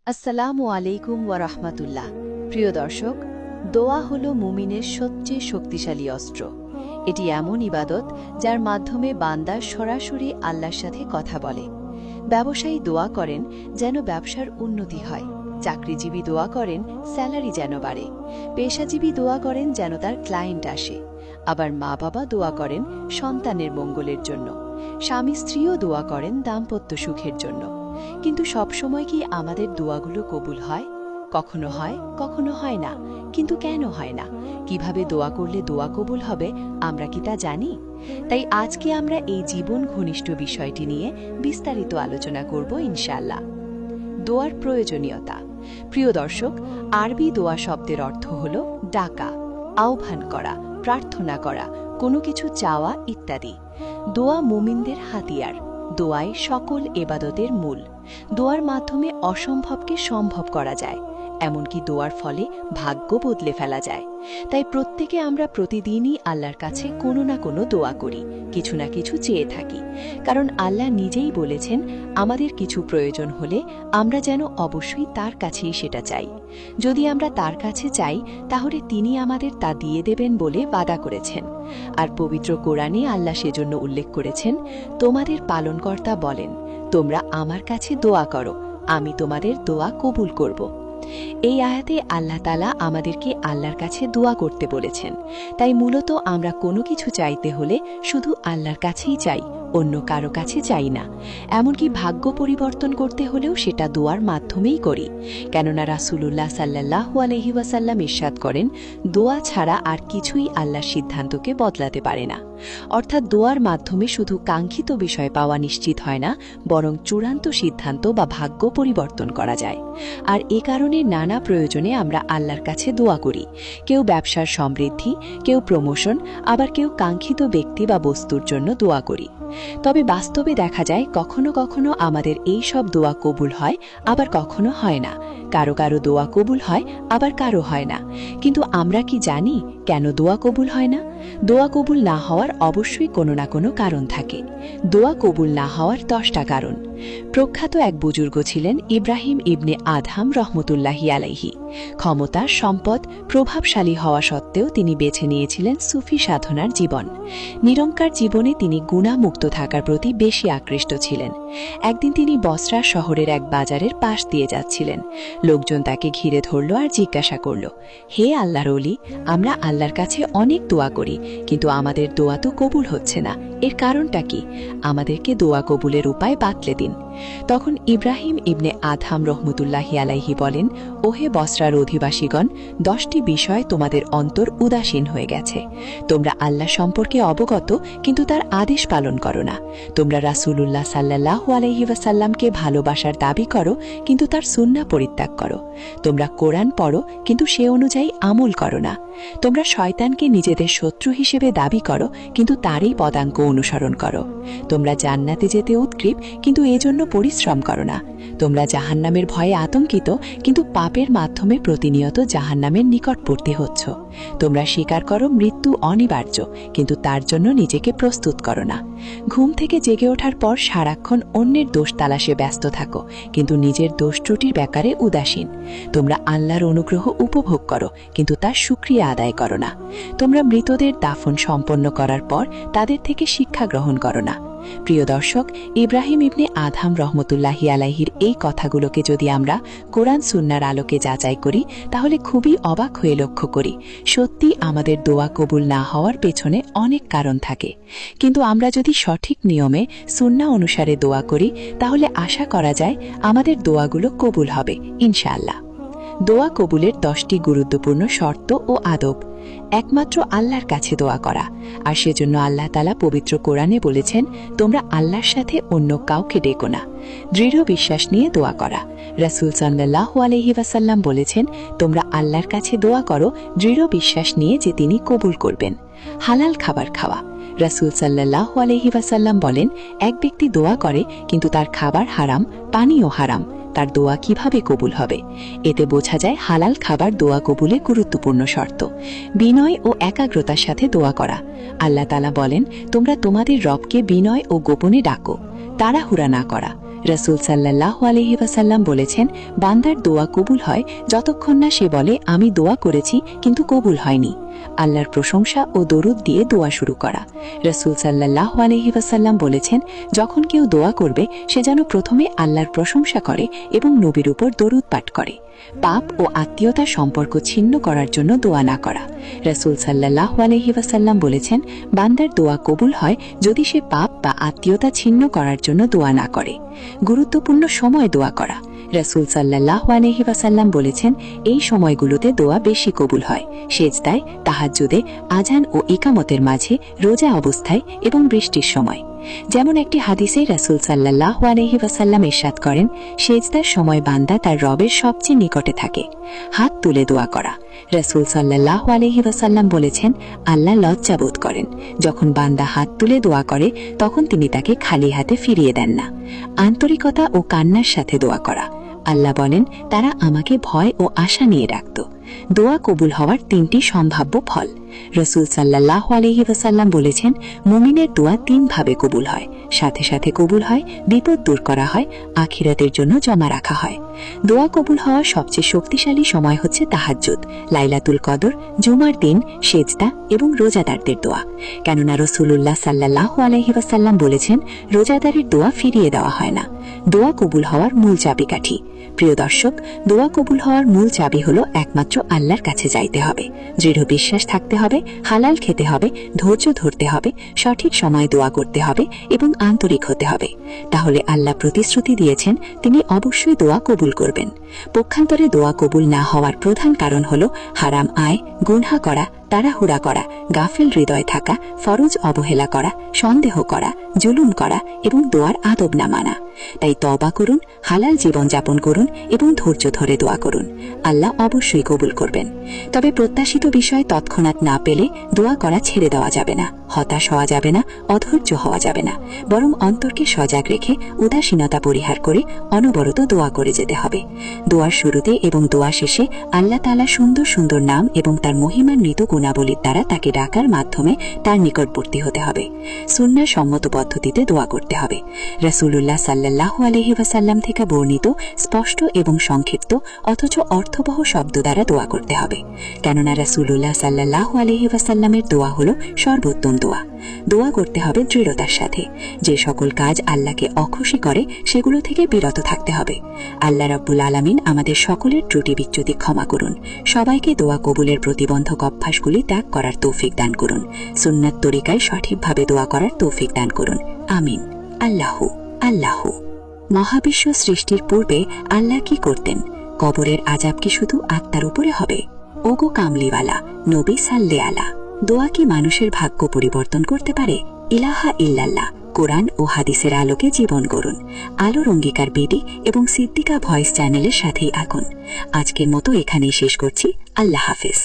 আসসালামু আলাইকুম ওয়া রাহমাতুল্লাহ। প্রিয় দর্শক, দোয়া হলো মুমিনের সবচেয়ে শক্তিশালী অস্ত্র। এটি এমন ইবাদত যার মাধ্যমে বান্দা সরাসরি আল্লাহর সাথে কথা বলে। ব্যবসায়ী দোয়া করেন যেন ব্যবসার উন্নতি হয়, চাকরিজীবী দোয়া করেন স্যালারি যেন বাড়ে, পেশাজীবী দোয়া করেন যেন তার ক্লায়েন্ট আসে, আবার মা বাবা দোয়া করেন সন্তানের মঙ্গলের জন্য, স্বামী স্ত্রীও দোয়া করেন দাম্পত্য সুখের জন্য। কিন্তু সবসময় কি আমাদের দোয়াগুলো কবুল হয়? কখনো হয়, কখনো হয় না। কিন্তু কেন হয় না? কিভাবে দোয়া করলে দোয়া কবুল হবে, আমরা কি তা জানি? তাই আজকে আমরা এই জীবন ঘনিষ্ঠ বিষয়টি নিয়ে বিস্তারিত আলোচনা করব ইনশাআল্লাহ। দোয়ার প্রয়োজনীয়তা। প্রিয় দর্শক, আরবি দোয়া শব্দের অর্থ হল ডাকা, আহ্বান করা, প্রার্থনা করা, কোনো কিছু চাওয়া ইত্যাদি। দোয়া মুমিনদের হাতিয়ার। দোয়াই সকল এবাদতের মূল। দোয়ার মাধ্যমে অসম্ভবকে সম্ভব করা যায়, এমনকি দোয়ার ফলে ভাগ্য বদলে ফেলা যায়। তাই প্রত্যেকে আমরা প্রতিদিনই আল্লাহর কাছে কোনো না কোনো দোয়া করি, কিছু না কিছু চেয়ে থাকি। কারণ আল্লাহ নিজেই বলেছেন, আমাদের কিছু প্রয়োজন হলে আমরা যেন অবশ্যই তার কাছেই সেটা চাই। যদি আমরা তার কাছে চাই, তাহলে তিনি আমাদের তা দিয়ে দেবেন বলে ওয়াদা করেছেন। আর পবিত্র কোরআনে আল্লাহ সেজন্য উল্লেখ করেছেন, তোমাদের পালনকর্তা বলেন, তোমরা আমার কাছে দোয়া করো, আমি তোমাদের দোয়া কবুল করব। এই আয়াতে আল্লাহ তাআলা আমাদেরকে আল্লাহর কাছে দোয়া করতে বলেছেন। তাই মূলত আমরা কোনো কিছু চাইতে হলে শুধু আল্লাহর কাছেই চাই, অন্য কারো কাছে চাই না। এমনকি ভাগ্য পরিবর্তন করতে হলেও সেটা দোয়ার মাধ্যমেই করি। কেননা রাসূলুল্লাহ সাল্লাল্লাহু আলাইহি ওয়াসাল্লাম ইরশাদ করেন, দোয়া ছাড়া আর কিছুই আল্লাহর সিদ্ধান্তকে বদলাতে পারে না। অর্থাৎ দোয়ার মাধ্যমে শুধু কাঙ্ক্ষিত বিষয় পাওয়া নিশ্চিত হয় না, বরং চূড়ান্ত সিদ্ধান্ত বা ভাগ্য পরিবর্তন করা যায়। আর এ কারণে নানা প্রয়োজনে আমরা আল্লাহর কাছে দোয়া করি। কেউ ব্যবসার সমৃদ্ধি, কেউ প্রমোশন, আবার কেউ কাঙ্ক্ষিত ব্যক্তি বা বস্তুর জন্য দোয়া করি। তবে বাস্তবে দেখা যায় কখনো কখনো আমাদের এই সব দোয়া কবুল হয়, আবার কখনো হয় না। কারো কারো দোয়া কবুল হয়, আবার কারো হয় না। কিন্তু আমরা কি জানি কেন দোয়া কবুল হয় না? দোয়া কবুল না হওয়ার অবশ্যই কোনো না কোনো কারণ থাকে। দোয়া কবুল না হওয়ার 10টা কারণ। প্রখ্যাত এক বুজুর্গ ছিলেন ইব্রাহিম ইবনে আদহাম রহমতুল্লাহি আলাইহি। ক্ষমতা, সম্পদ, প্রভাবশালী হওয়া সত্ত্বেও তিনি বেছে নিয়েছিলেন সুফি সাধনার জীবন। নিরঙ্কার জীবনে তিনি গুণামুক্ত থাকার প্রতি বেশি আকৃষ্ট ছিলেন। একদিন তিনি বসরা শহরের এক বাজারের পাশ দিয়ে যাচ্ছিলেন। লোকজন তাকে ঘিরে ধরল আর জিজ্ঞাসা করল, হে আল্লাহর ওলি, আমরা আল্লাহর কাছে অনেক দোয়া করি, কিন্তু আমাদের দোয়া তো কবুল হচ্ছে না। এর কারণটা কি? আমাদেরকে দোয়া কবুলের উপায় বাতলে দিন। তখন ইব্রাহিম ইবনে আদহাম রহমতুল্লাহি আলাইহি বলেন, ওহে বসরার অধিবাসীগণ, 10টি বিষয় তোমাদের অন্তর উদাসীন হয়ে গেছে। তোমরা আল্লাহ সম্পর্কে অবগত, কিন্তু তার আদেশ পালন করো না। তোমরা রাসূলুল্লাহ সাল্লাল্লাহু আলাইহি ওয়াসাল্লামকে ভালোবাসার দাবি করো, কিন্তু তার সুন্নাহ পরিত্যাগ করো। তোমরা কোরআন পড়ো, কিন্তু সে অনুযায়ী আমল করো না। তোমরা শয়তানকে নিজেদের শত্রু হিসেবে দাবি করো, কিন্তু তারই পদাঙ্ক অনুসরণ করো। তোমরা জান্নাতে যেতে উৎকৃপ, কিন্তু এজন্য পরিশ্রম করো না। তোমরা জাহান্নামের ভয়ে আতঙ্কিত, কিন্তু পাপের মাধ্যমে প্রতিনিয়ত জাহান্নামের নিকটবর্তী হচ্ছ। তোমরা স্বীকার করো মৃত্যু অনিবার্য, কিন্তু তার জন্য নিজেকে প্রস্তুত করো না। ঘুম থেকে জেগে ওঠার পর সারাক্ষণ অন্যের দোষ তালাশে ব্যস্ত থাকো, কিন্তু নিজের দোষ ত্রুটির ব্যাপারে উদাসীন। তোমরা আল্লাহর অনুগ্রহ উপভোগ করো, কিন্তু তার শুকরিয়া আদায় করো না। তোমরা মৃতদের দাফন সম্পন্ন করার পর তাদের থেকে শিক্ষা গ্রহণ করো না। প্রিয় দর্শক, ইব্রাহিম ইবনে আদহাম রহমতুল্লাহি আলাইহির এই কথাগুলোকে যদি আমরা কোরআন সুন্নাহর আলোকে যাচাই করি, তাহলে খুবই অবাক হয়ে লক্ষ্য করি, সত্যি আমাদের দোয়া কবুল না হওয়ার পেছনে অনেক কারণ থাকে। কিন্তু আমরা যদি সঠিক নিয়মে সুন্নাহ অনুসারে দোয়া করি, তাহলে আশা করা যায় আমাদের দোয়াগুলো কবুল হবে ইনশাআল্লাহ। দোয়া কবুলের 10টি গুরুত্বপূর্ণ শর্ত ও আদব। একমাত্র আল্লাহর কাছে দোয়া করা। আর সেজন্য আল্লাহ তাআলা পবিত্র কোরআনে বলেছেন, তোমরা আল্লাহর সাথে অন্য কাউকে ডেকো না। দৃঢ় বিশ্বাস নিয়ে দোয়া করা। রাসূল সাল্লাল্লাহু আলাইহি ওয়াসাল্লাম বলেছেন, তোমরা আল্লাহর কাছে দোয়া করো দৃঢ় বিশ্বাস নিয়ে যে তিনি কবুল করবেন। হালাল খাবার খাওয়া। রাসূল সাল্লাল্লাহু আলাইহি ওয়াসাল্লাম বলেন, এক ব্যক্তি দোয়া করে কিন্তু তার খাবার হারাম, পানীয় হারাম, তার দোয়া কিভাবে কবুল হবে? এতে বোঝা যায় হালাল খাবার দোয়া কবুলে গুরুত্বপূর্ণ শর্ত। বিনয় ও একাগ্রতার সাথে দোয়া করা। আল্লাহ তাআলা বলেন, তোমরা তোমাদের রবকে বিনয় ও গোপনে ডাকো। তাড়াহুড়া না করা। রাসূল সাল্লাল্লাহু আলাইহি ওয়াসাল্লাম বলেছেন, বান্দার দোয়া কবুল হয় যতক্ষণ না সে বলে আমি দোয়া করেছি কিন্তু কবুল হয়নি। আল্লাহর প্রশংসা ও দরুদ দিয়ে দোয়া শুরু করা। রাসূল সাল্লাল্লাহু আলাইহি ওয়াসাল্লাম বলেছেন, যখন কেউ দোয়া করবে সে যেন প্রথমে আল্লাহর প্রশংসা করে এবং নবীর উপর দরুদ পাঠ করে। পাপ ও আত্মীয়তার সম্পর্ক ছিন্ন করার জন্য দোয়া না করা। রাসূল সাল্লাল্লাহু আলাইহি ওয়াসাল্লাম বলেছেন, বান্দার দোয়া কবুল হয় যদি সে পাপ বা আত্মীয়তা ছিন্ন করার জন্য দোয়া না করে। গুরুত্বপূর্ণ সময় দোয়া করা। রাসূল সাল্লাল্লাহু আলাইহি ওয়াসাল্লাম বলেছেন, এই সময়গুলোতে দোয়া বেশি কবুল হয়। সেজদায়, তাহাজ্জুদে, আজান ও ইকামতের মাঝে, রোজা অবস্থায় এবং বৃষ্টির সময়। যেমন একটি হাদিসে রাসূল সাল্লাল্লাহু আলাইহি ওয়াসাল্লাম ইরশাদ করেন, সেজদার সময় বান্দা তার রবের সবচেয়ে নিকটে থাকে। হাত তুলে দোয়া করা। রাসূল সাল্লাল্লাহু আলাইহি ওয়াসাল্লাম বলেছেন, আল্লাহ লজ্জা বোধ করেন যখন বান্দা হাত তুলে দোয়া করে, তখন তিনি তাকে খালি হাতে ফিরিয়ে দেন না। আন্তরিকতা ও কান্নার সাথে দোয়া করা। আল্লাহ বলেন, তারা আমাকে ভয় ও আশা নিয়ে ডাকত। দোয়া কবুল হওয়ার 3টি সম্ভাব্য ফল। রাসূল সাল্লাল্লাহু আলাইহি ওয়াসাল্লাম বলেছেন, মুমিনের দোয়া 3 ভাবে কবুল হয়। সাথে সাথে কবুল হয়, বিপদ দূর করা হয়, আখিরাতের জন্য জমা রাখা হয়। দোয়া কবুল হওয়ার সবচেয়ে শক্তিশালী সময় হচ্ছে তাহাজ্জুদ, লাইলাতুল কদর, জুমার দিন, সেজদা এবং রোজাদারদের দোয়া। কেননা রাসূলুল্লাহ সাল্লাল্লাহু আলাইহি ওয়াসাল্লাম বলেছেন, রোজাদারের দোয়া ফিরিয়ে দেওয়া হয় না। দোয়া কবুল হওয়ার মূল চাবিকাঠি। প্রিয় দর্শক, দোয়া কবুল হওয়ার মূল চাবি হলো একমাত্র আল্লাহর কাছে যাইতে হবে, দৃঢ় বিশ্বাস থাকতে হবে, হালাল খেতে হবে, ধৈর্য ধরতে হবে, সঠিক সময় দোয়া করতে হবে এবং আন্তরিক হতে হবে। তাহলে আল্লাহ প্রতিশ্রুতি দিয়েছেন, তিনি অবশ্যই দোয়া কবুল করবেন। পক্ষান্তরে দোয়া কবুল না হওয়ার প্রধান কারণ হলো হারাম আয়, গুনহা করা, তাড়াহুড়া করা, গাফিল হৃদয় থাকা, ফরজ অবহেলা করা, সন্দেহ করা, জুলুম করা এবং দোয়ার আদব না মানা। তাই তওবা করুন, হালাল জীবন যাপন করুন এবং ধৈর্য ধরে দোয়া করুন। আল্লাহ অবশ্যই কবুল করবেন। তবে প্রত্যাশিত বিষয় তৎক্ষণাৎ না পেলে দোয়া করা ছেড়ে দেওয়া যাবে না, হতাশ হওয়া যাবে না, অধৈর্য হওয়া যাবে না। বরং অন্তরকে সজাগ রেখে উদাসীনতা পরিহার করে অনবরত দোয়া করে যেতে হবে। দোয়ার শুরুতে এবং দোয়া শেষে আল্লাহ তাআলা সুন্দর সুন্দর নাম এবং তার মহিমান্বিত গুণাবলীর দ্বারা তাকে ডাকার মাধ্যমে তার নিকটবর্তী হতে হবে। সুন্নাহ সম্মত পদ্ধতিতে দোয়া করতে হবে। রাসূলুল্লাহ সাল্লাল্লাহু আলাইহি ওয়াসাল্লাম থেকে বর্ণিত স্পষ্ট এবং সংক্ষিপ্ত অথচ অর্থবহ শব্দ দ্বারা দোয়া করতে হবে। কেননা রাসূলুল্লাহ সাল্লাল্লাহু আলাইহি ওয়াসাল্লামের দোয়া হলো সর্বোত্তম দোয়া। দোয়া করতে হবে দৃঢ়তার সাথে। যে সকল কাজ আল্লাহকে অখুশি করে সেগুলো থেকে বিরত থাকতে হবে। আল্লাহ রাব্বুল আলামিন আমাদের সকলের ত্রুটি বিচ্যুতি ক্ষমা করুন। সবাইকে দোয়া কবুলের প্রতিবন্ধক অভ্যাসগুলি ত্যাগ করার তৌফিক দান করুন। সুন্নাত তরিকায় সঠিকভাবে দোয়া করার তৌফিক দান করুন। আমিন। আল্লাহু আল্লাহু। মহাবিশ্ব সৃষ্টির পূর্বে আল্লাহ কি করতেন? কবরের আযাব কি শুধু আত্মার উপরে হবে? ওগো কামলিওয়ালা নবী সাল্লে আলা, দোয়া কি মানুষের ভাগ্য পরিবর্তন করতে পারে? ইলাহা ইল্লাল্লাহ কোরআন ও হাদিসের আলোকে জীবন গড়ুন। আলোর অঙ্গীকার বিডি এবং সিদ্দিকা ভয়েস চ্যানেলের সাথেই আগুন। আজকের মতো এখানেই শেষ করছি। আল্লাহ হাফেজ।